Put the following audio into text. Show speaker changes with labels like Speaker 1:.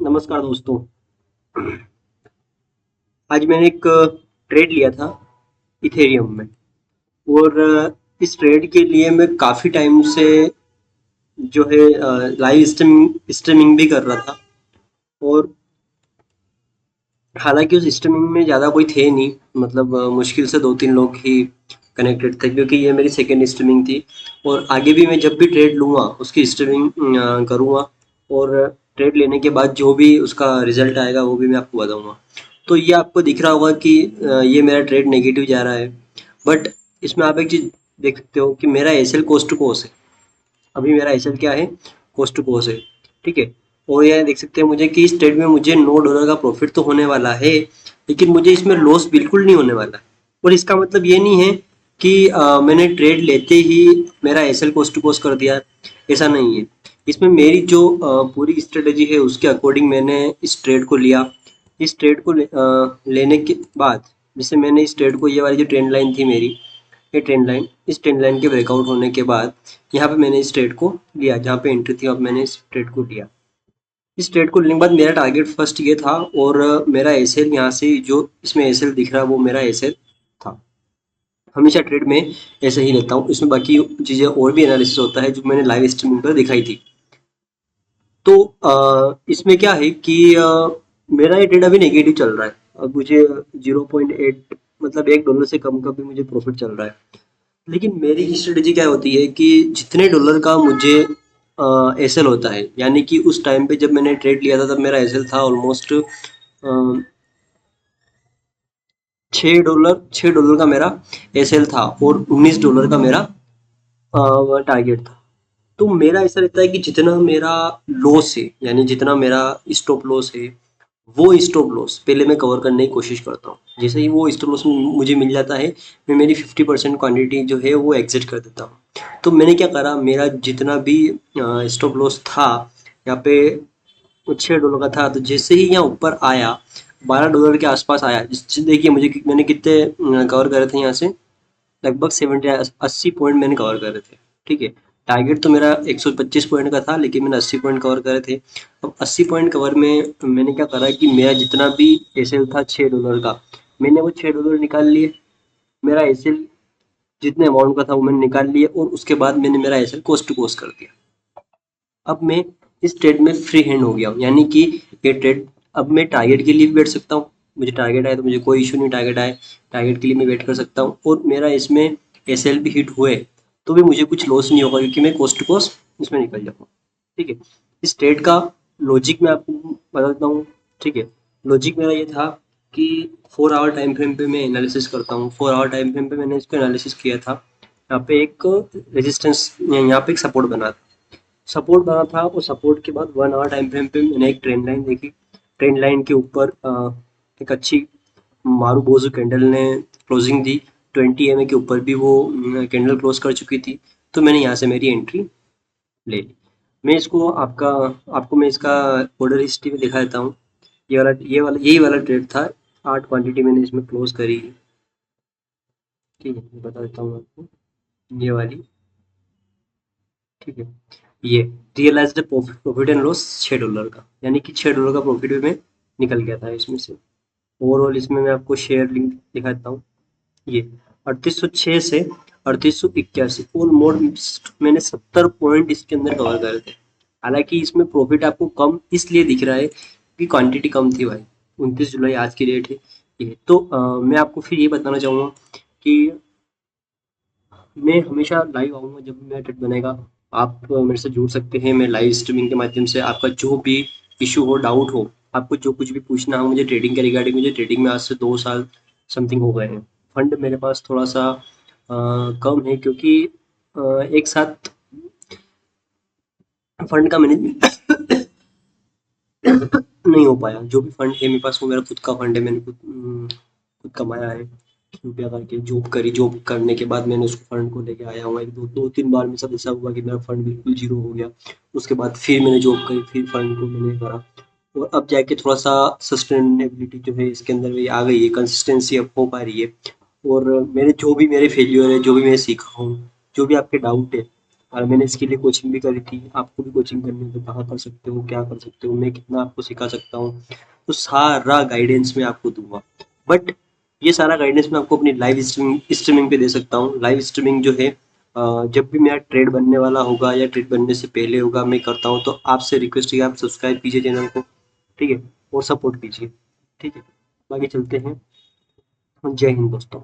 Speaker 1: नमस्कार दोस्तों। आज मैंने एक ट्रेड लिया था इथेरियम में। और इस ट्रेड के लिए मैं काफ़ी टाइम से जो है लाइव स्ट्रीमिंग भी कर रहा था। और हालांकि उस स्ट्रीमिंग में ज़्यादा कोई थे नहीं, मतलब मुश्किल से दो तीन लोग ही कनेक्टेड थे, क्योंकि ये मेरी सेकेंड स्ट्रीमिंग थी। और आगे भी मैं जब भी ट्रेड लूँगा उसकी स्ट्रीमिंग करूँगा। और ट्रेड लेने के बाद जो भी उसका रिजल्ट आएगा वो भी मैं आपको बताऊँगा। तो ये आपको दिख रहा होगा कि ये मेरा ट्रेड नेगेटिव जा रहा है। बट इसमें आप एक चीज़ देख सकते हो कि मेरा एसएल कोस्ट टू कोस्ट है। अभी मेरा एसएल क्या है, कोस्ट टू कोस्ट है। ठीक है। और यह देख सकते हैं मुझे कि इस ट्रेड में मुझे $9 का प्रॉफिट तो होने वाला है, लेकिन मुझे इसमें लॉस बिल्कुल नहीं होने वाला है। और इसका मतलब ये नहीं है कि मैंने ट्रेड लेते ही मेरा एसएल कोस्ट टू कोस्ट कर दिया, ऐसा नहीं है। इसमें मेरी जो पूरी स्ट्रेटेजी है उसके अकॉर्डिंग मैंने इस ट्रेड को लिया। इस ट्रेड को लेने के बाद, जैसे मैंने इस ट्रेड को, ये वाली जो ट्रेंड लाइन थी मेरी, ये ट्रेंड लाइन, इस ट्रेंड लाइन के ब्रेकआउट होने के बाद यहाँ पे मैंने इस ट्रेड को लिया, जहाँ पे एंट्री थी अब मैंने इस ट्रेड को लिया। इस ट्रेड को लेने के बाद मेरा टारगेट फर्स्ट ये था, और मेरा एसएल यहाँ से जो इसमें एसएल दिख रहा है वो मेरा एसएल था। हमेशा ट्रेड में ऐसे ही लेता हूँ, इसमें बाकी चीज़ें और भी एनालिसिस होता है जो मैंने लाइव स्ट्रीमिंग पर दिखाई थी। तो इसमें क्या है कि मेरा ये ट्रेड अभी नेगेटिव चल रहा है। अब मुझे 0.8, मतलब $1 से कम का भी मुझे प्रॉफिट चल रहा है। लेकिन मेरी स्ट्रेटेजी क्या होती है कि जितने डॉलर का मुझे एसएल होता है, यानी कि उस टाइम पे जब मैंने ट्रेड लिया था तब मेरा एसएल था ऑलमोस्ट $6 का मेरा एसएल था, और $19 का मेरा टारगेट था। तो मेरा ऐसा रहता है कि जितना मेरा लॉस है, यानी जितना मेरा स्टॉप लॉस है, वो स्टॉप लॉस पहले मैं कवर करने की कोशिश करता हूँ। जैसे ही वो स्टॉप लॉस मुझे मिल जाता है, मैं मेरी 50% क्वांटिटी जो है वो एग्जिट कर देता हूँ। तो मैंने क्या करा, मेरा जितना भी स्टॉप लॉस था यहाँ पे, वो $6 का था। तो जैसे ही यहाँ ऊपर आया, $12 के आसपास आया, जिससे देखिए मुझे मैंने कितने कवर करे थे यहाँ से, लगभग 70-80 पॉइंट मैंने कवर करे थे। ठीक है। टारगेट तो मेरा 125 पॉइंट का था, लेकिन मैंने 80 पॉइंट कवर करे थे। अब 80 पॉइंट कवर में मैंने क्या करा कि मेरा जितना भी एसएल था $6 का, मैंने वो $6 निकाल लिए। मेरा एसएल जितने अमाउंट का था वो मैंने निकाल लिया, और उसके बाद मैंने मेरा एसएल कोस्ट टू कोस्ट कर दिया। अब मैं इस ट्रेड में फ्री हैंड हो गया हूँ, यानी कि ये ट्रेड, अब मैं टारगेट के लिए भी बैठ सकता हूँ। मुझे टारगेट आए तो मुझे कोई इशू नहीं, टारगेट आए, टारगेट के लिए मैं वेट कर सकता हूँ। और मेरा इसमें एसएल भी हिट हुए तो भी मुझे कुछ लॉस नहीं होगा, क्योंकि मैं कोस्ट टू कोस्ट इसमें निकल जाऊँगा। ठीक है। इस ट्रेड का लॉजिक मैं आपको बताता हूँ। ठीक है। लॉजिक मेरा ये था कि 4 आवर टाइम फ्रेम पे मैं एनालिसिस करता हूँ। 4 आवर टाइम फ्रेम पे मैंने इसको एनालिसिस किया था। यहाँ पे एक रेजिस्टेंस, यहाँ पे एक सपोर्ट बना था, सपोर्ट बना था। और सपोर्ट के बाद 1 आवर टाइम फ्रेम पे मैंने एक ट्रेंड लाइन देखी। ट्रेंड लाइन के ऊपर एक अच्छी मारूबोजू कैंडल ने क्लोजिंग दी। 20 EMA के ऊपर भी वो कैंडल क्लोज कर चुकी थी। तो मैंने यहाँ से मेरी एंट्री ले ली। मैं इसको आपको मैं इसका ऑर्डर हिस्ट्री में दिखा देता हूँ। यही वाला ट्रेड था। 8 क्वांटिटी मैंने इसमें क्लोज करी। ठीक है, मैं बता देता हूँ आपको, ये वाली। ठीक है। ये रियलाइज्ड प्रॉफिट एंड लॉस $6 का, यानी कि $6 का प्रॉफिट भी मैं निकल गया था इसमें से। ओवरऑल इसमें मैं आपको शेयर लिंक दिखाता हूँ। ये 3806 से 3881, ऑलमोस्ट मैंने 70 पॉइंट इसके अंदर कवर करे थे। हालांकि इसमें प्रॉफिट आपको कम इसलिए दिख रहा है कि क्वांटिटी कम थी भाई। 29 जुलाई आज की डेट है। ये तो मैं आपको फिर ये बताना चाहूँगा कि मैं हमेशा लाइव आऊँगा जब भी मेरा ट्रेड बनेगा। आप मेरे से जुड़ सकते हैं, मैं लाइव स्ट्रीमिंग के माध्यम से आपका जो भी इशू हो, डाउट हो, आपको जो कुछ भी पूछना हो मुझे ट्रेडिंग के रिगार्डिंग, मुझे ट्रेडिंग में आज से 2 साल समथिंग हो गए हैं। फंड मेरे पास थोड़ा सा कम है, क्योंकि एक साथ फंड का मैनेजमेंट नहीं हो पाया। जो भी फंड है मेरे पास वो मेरा खुद का फंड है, मैंने खुद कमाया है रुपया करके, जॉब करी। जॉब करने के बाद मैंने उस फंड को लेके आया हूँ। एक दो दो तीन बार मेरे साथ ऐसा हुआ कि मेरा फंड बिल्कुल जीरो हो गया। उसके बाद फिर मैंने जॉब करी, फिर फंड को मैंने करा, और अब जाके थोड़ा सा सस्टेनेबिलिटी जो है इसके अंदर भी आ गई है, कंसिस्टेंसी अब हो पा रही है। और मेरे जो भी मेरे फेल्योर है, जो भी मैं सीखा हूँ, जो भी आपके डाउट है, और मैंने इसके लिए कोचिंग भी करी थी। आपको भी कोचिंग करनी हो तो कहाँ कर सकते हो, क्या कर सकते हो, मैं कितना आपको सिखा सकता हूँ, तो सारा गाइडेंस मैं आपको दूंगा। बट ये सारा गाइडेंस मैं आपको अपनी लाइव स्ट्रीमिंग पे दे सकता हूँ। लाइव स्ट्रीमिंग जो है जब भी मेरा ट्रेड बनने वाला होगा या ट्रेड बनने से पहले होगा मैं करता हूँ, तो आपसे रिक्वेस्ट है कि आप सब्सक्राइब कीजिए चैनल को, ठीक है, और सपोर्ट कीजिए, ठीक है। बाकी चलते हैं। जय हिंद दोस्तों।